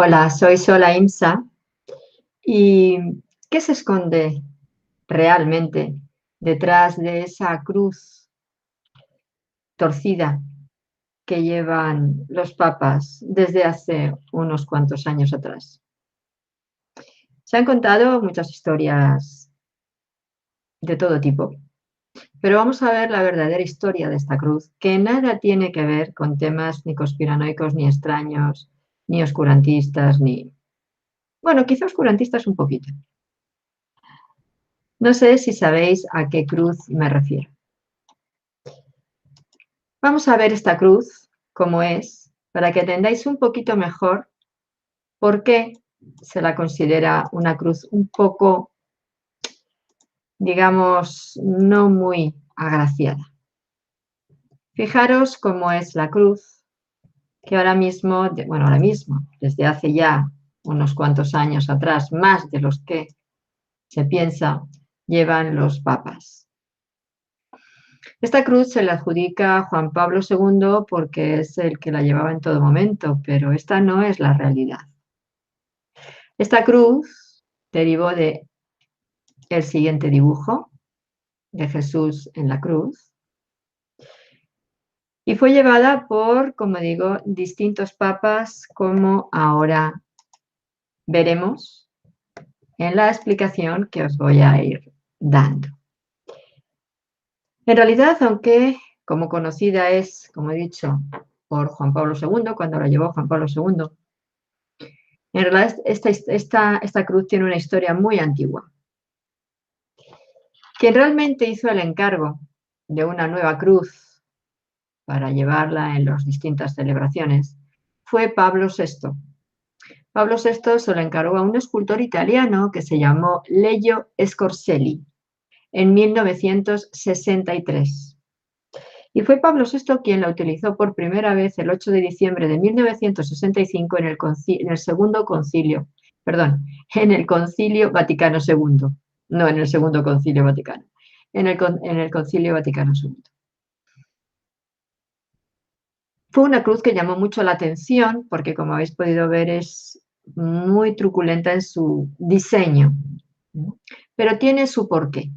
Hola, soy Sola Imsa. ¿Y qué se esconde realmente detrás de esa cruz torcida que llevan los papas desde hace unos cuantos años atrás? Se han contado muchas historias de todo tipo, pero vamos a ver la verdadera historia de esta cruz, que nada tiene que ver con temas ni conspiranoicos, ni extraños, ni oscurantistas, ni... Bueno, quizá oscurantistas un poquito. No sé si sabéis a qué cruz me refiero. Vamos a ver esta cruz, cómo es, para que entendáis un poquito mejor por qué se la considera una cruz un poco, digamos, no muy agraciada. Fijaros cómo es la cruz, que ahora mismo, desde hace ya unos cuantos años atrás, más de los que se piensa, llevan los papas. Esta cruz se la adjudica a Juan Pablo II porque es el que la llevaba en todo momento, pero esta no es la realidad. Esta cruz derivó de el siguiente dibujo de Jesús en la cruz y fue llevada por, como digo, distintos papas, como ahora veremos en la explicación que os voy a ir dando. En realidad, aunque como conocida es, como he dicho, por Juan Pablo II, cuando la llevó Juan Pablo II, en realidad esta cruz tiene una historia muy antigua. Quien realmente hizo el encargo de una nueva cruz para llevarla en las distintas celebraciones fue Pablo VI. Pablo VI se lo encargó a un escultor italiano que se llamó Lelio Scorselli en 1963. Y fue Pablo VI quien la utilizó por primera vez el 8 de diciembre de 1965 en el segundo concilio, perdón, en el Concilio Vaticano II, no en el Segundo Concilio Vaticano, en el Concilio Vaticano II. Fue una cruz que llamó mucho la atención porque, como habéis podido ver, es muy truculenta en su diseño, pero tiene su porqué.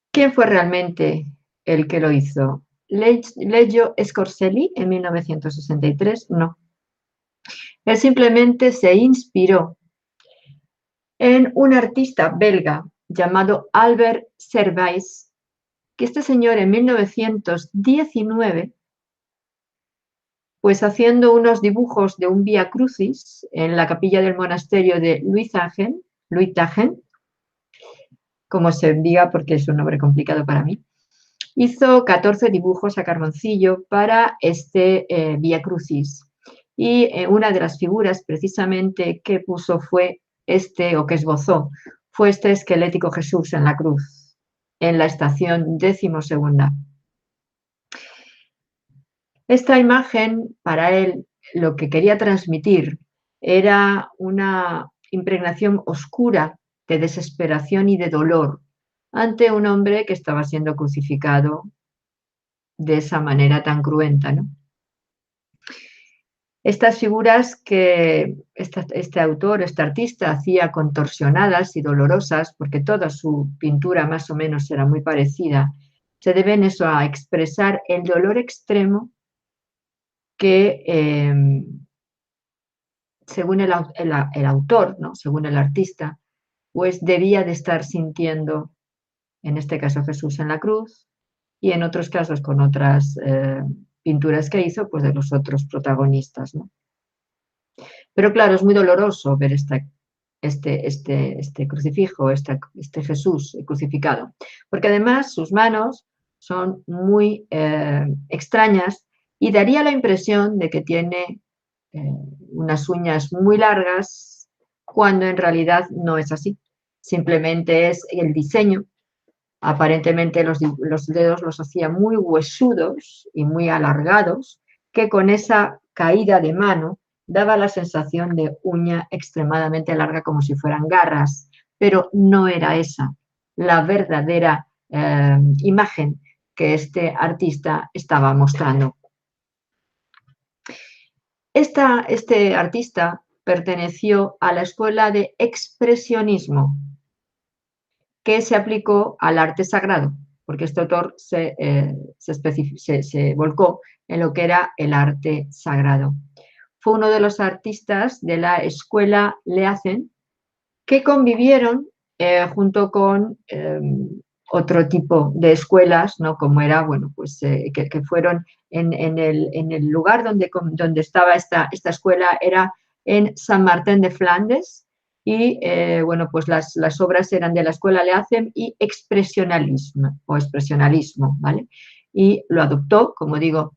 ¿Quién fue realmente el que lo hizo? ¿Lelio Scorselli en 1963? No. Él simplemente se inspiró en un artista belga llamado Albert Servais, que este señor en 1919, pues haciendo unos dibujos de un Vía Crucis en la capilla del monasterio de Luithagen, como se diga porque es un nombre complicado para mí, hizo 14 dibujos a carboncillo para este Vía Crucis. Y una de las figuras precisamente que puso fue o que esbozó, fue este esquelético Jesús en la cruz, en la estación 12ª. Esta imagen, para él, lo que quería transmitir era una impregnación oscura de desesperación y de dolor ante un hombre que estaba siendo crucificado de esa manera tan cruenta, ¿no? Estas figuras que este autor, este artista, hacía contorsionadas y dolorosas, porque toda su pintura más o menos era muy parecida, se deben eso a expresar el dolor extremo que, según el autor, ¿no? Según el artista, pues debía de estar sintiendo, en este caso Jesús en la cruz, y en otros casos con otras pinturas que hizo, pues de los otros protagonistas, ¿no? Pero claro, es muy doloroso ver este crucifijo, este Jesús crucificado, porque además sus manos son muy extrañas y daría la impresión de que tiene unas uñas muy largas, cuando en realidad no es así. Simplemente es el diseño. Aparentemente los dedos los hacía muy huesudos y muy alargados, que con esa caída de mano daba la sensación de uña extremadamente larga, como si fueran garras, pero no era esa la verdadera imagen que este artista estaba mostrando. Este artista perteneció a la escuela de expresionismo que se aplicó al arte sagrado, porque este autor se volcó en lo que era el arte sagrado. Fue uno de los artistas de la escuela Leazen que convivieron junto con otro tipo de escuelas, ¿no? Como era, bueno, pues que fueron en el lugar donde estaba esta escuela, era en Saint-Martin de Flandes, y bueno, pues las obras eran de la escuela Leazen y expresionalismo, ¿vale? Y lo adoptó, como digo,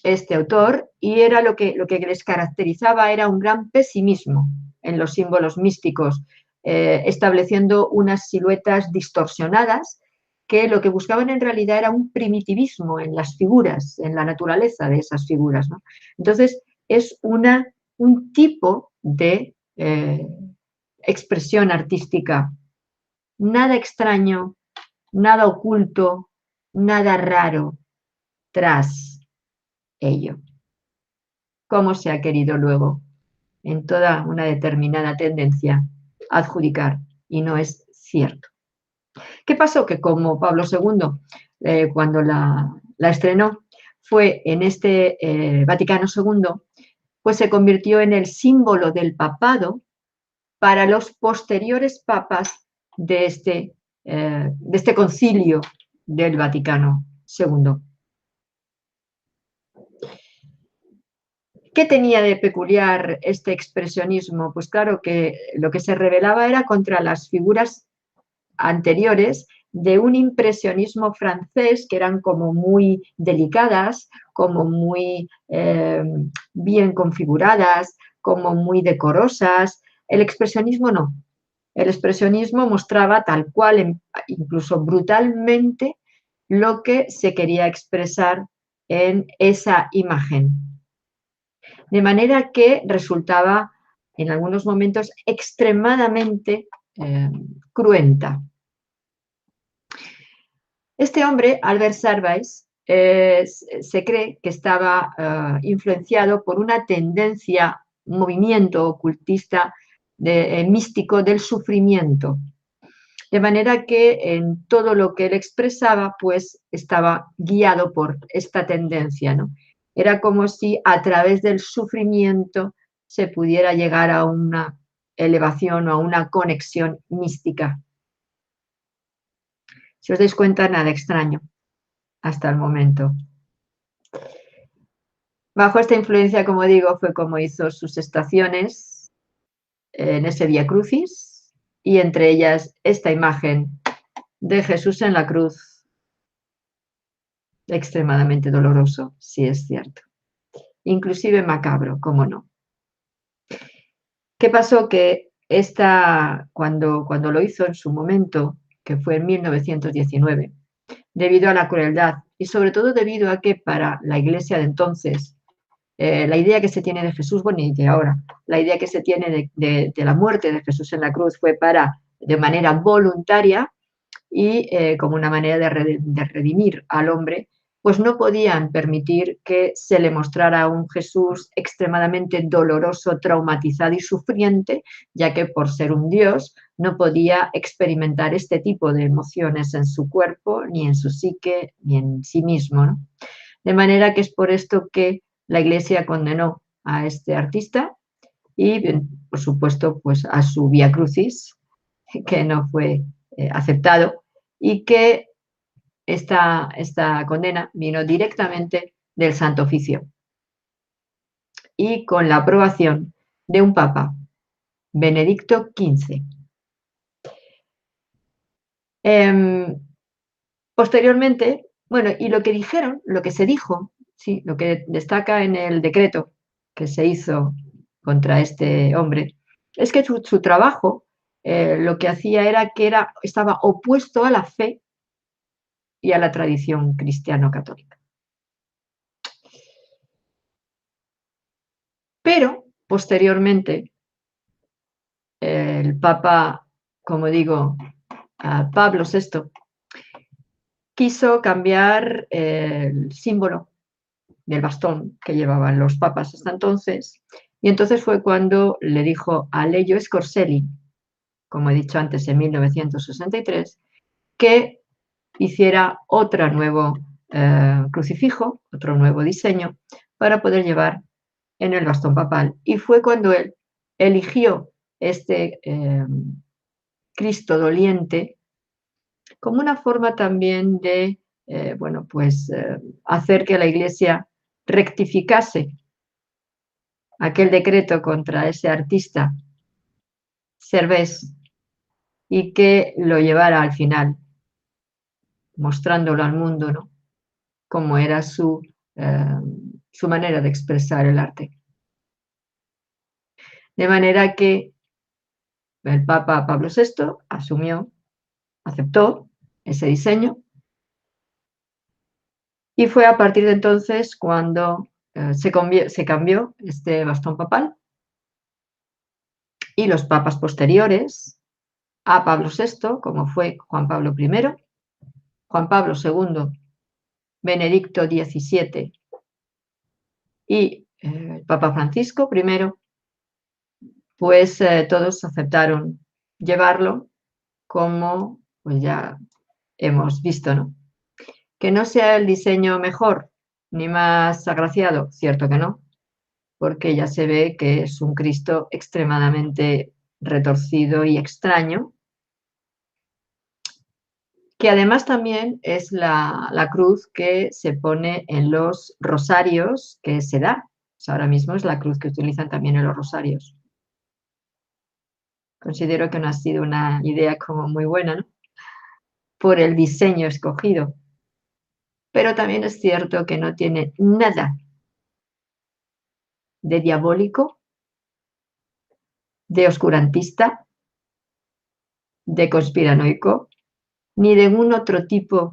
este autor, y era lo que les caracterizaba era un gran pesimismo en los símbolos místicos, estableciendo unas siluetas distorsionadas que lo que buscaban en realidad era un primitivismo en las figuras, en la naturaleza de esas figuras, ¿no? Entonces, es un tipo de expresión artística, nada extraño, nada oculto, nada raro tras ello. Cómo se ha querido luego, en toda una determinada tendencia, adjudicar, y no es cierto. ¿Qué pasó? Que como Pablo II, cuando la estrenó, fue en este Vaticano II, pues se convirtió en el símbolo del papado para los posteriores papas de este concilio del Vaticano II. ¿Qué tenía de peculiar este expresionismo? Pues claro que lo que se rebelaba era contra las figuras anteriores de un impresionismo francés que eran como muy delicadas, como muy bien configuradas, como muy decorosas. El expresionismo no. El expresionismo mostraba tal cual, incluso brutalmente, lo que se quería expresar en esa imagen. De manera que resultaba en algunos momentos extremadamente cruenta. Este hombre, Albert Servais, se cree que estaba influenciado por una tendencia, un movimiento ocultista místico del sufrimiento. De manera que en todo lo que él expresaba, pues estaba guiado por esta tendencia, ¿no? Era como si a través del sufrimiento se pudiera llegar a una elevación o a una conexión mística. Si os dais cuenta, nada extraño hasta el momento. Bajo esta influencia, como digo, fue como hizo sus estaciones en ese Vía Crucis, y entre ellas esta imagen de Jesús en la cruz, extremadamente doloroso, si es cierto. Inclusive macabro, cómo no. ¿Qué pasó? Que cuando lo hizo en su momento, que fue en 1919, debido a la crueldad y sobre todo debido a que para la Iglesia de entonces, la idea que se tiene de Jesús, bueno, y de ahora, la idea que se tiene de la muerte de Jesús en la cruz fue de manera voluntaria y como una manera de redimir al hombre, pues no podían permitir que se le mostrara a un Jesús extremadamente doloroso, traumatizado y sufriente, ya que por ser un Dios no podía experimentar este tipo de emociones en su cuerpo, ni en su psique, ni en sí mismo, ¿no? De manera que es por esto que la Iglesia condenó a este artista y, por supuesto, pues a su Vía Crucis, que no fue aceptado, y que esta condena vino directamente del Santo Oficio y con la aprobación de un papa, Benedicto XV. Posteriormente, bueno, y lo que dijeron, lo que se dijo, sí, lo que destaca en el decreto que se hizo contra este hombre, es que su trabajo lo que hacía era que estaba opuesto a la fe y a la tradición cristiano-católica. Pero, posteriormente, el Papa, como digo, Pablo VI, quiso cambiar el símbolo del bastón que llevaban los papas hasta entonces. Y entonces fue cuando le dijo a Lelio Scorselli, como he dicho antes, en 1963, que hiciera otro nuevo crucifijo, otro nuevo diseño, para poder llevar en el bastón papal. Y fue cuando él eligió este Cristo doliente como una forma también de, bueno, pues hacer que la Iglesia rectificase aquel decreto contra ese artista Servés y que lo llevara al final, mostrándolo al mundo, ¿no? Cómo era su manera de expresar el arte. De manera que el Papa Pablo VI aceptó ese diseño y fue a partir de entonces cuando se cambió este bastón papal y los papas posteriores a Pablo VI, como fue Juan Pablo I, Juan Pablo II, Benedicto XVII y el Papa Francisco I, pues todos aceptaron llevarlo como, pues ya hemos visto, ¿no? Que no sea el diseño mejor ni más agraciado, cierto que no, porque ya se ve que es un Cristo extremadamente retorcido y extraño, que además también es la cruz que se pone en los rosarios que se da. Pues ahora mismo es la cruz que utilizan también en los rosarios. Considero que no ha sido una idea como muy buena, ¿no? Por el diseño escogido. Pero también es cierto que no tiene nada de diabólico, de oscurantista, de conspiranoico, ni de ningún otro tipo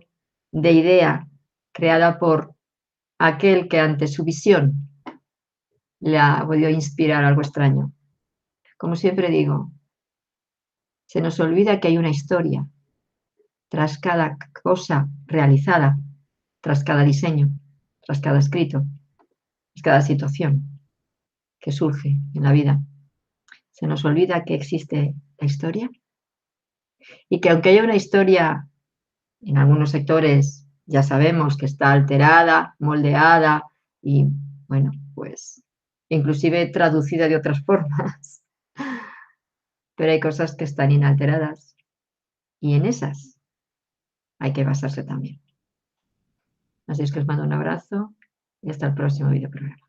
de idea creada por aquel que ante su visión le ha podido inspirar algo extraño. Como siempre digo, se nos olvida que hay una historia tras cada cosa realizada, tras cada diseño, tras cada escrito, tras cada situación que surge en la vida. Se nos olvida que existe la historia y que aunque haya una historia en algunos sectores, ya sabemos que está alterada, moldeada y, bueno, pues inclusive traducida de otras formas, pero hay cosas que están inalteradas y en esas hay que basarse también. Así es que os mando un abrazo y hasta el próximo videoprograma.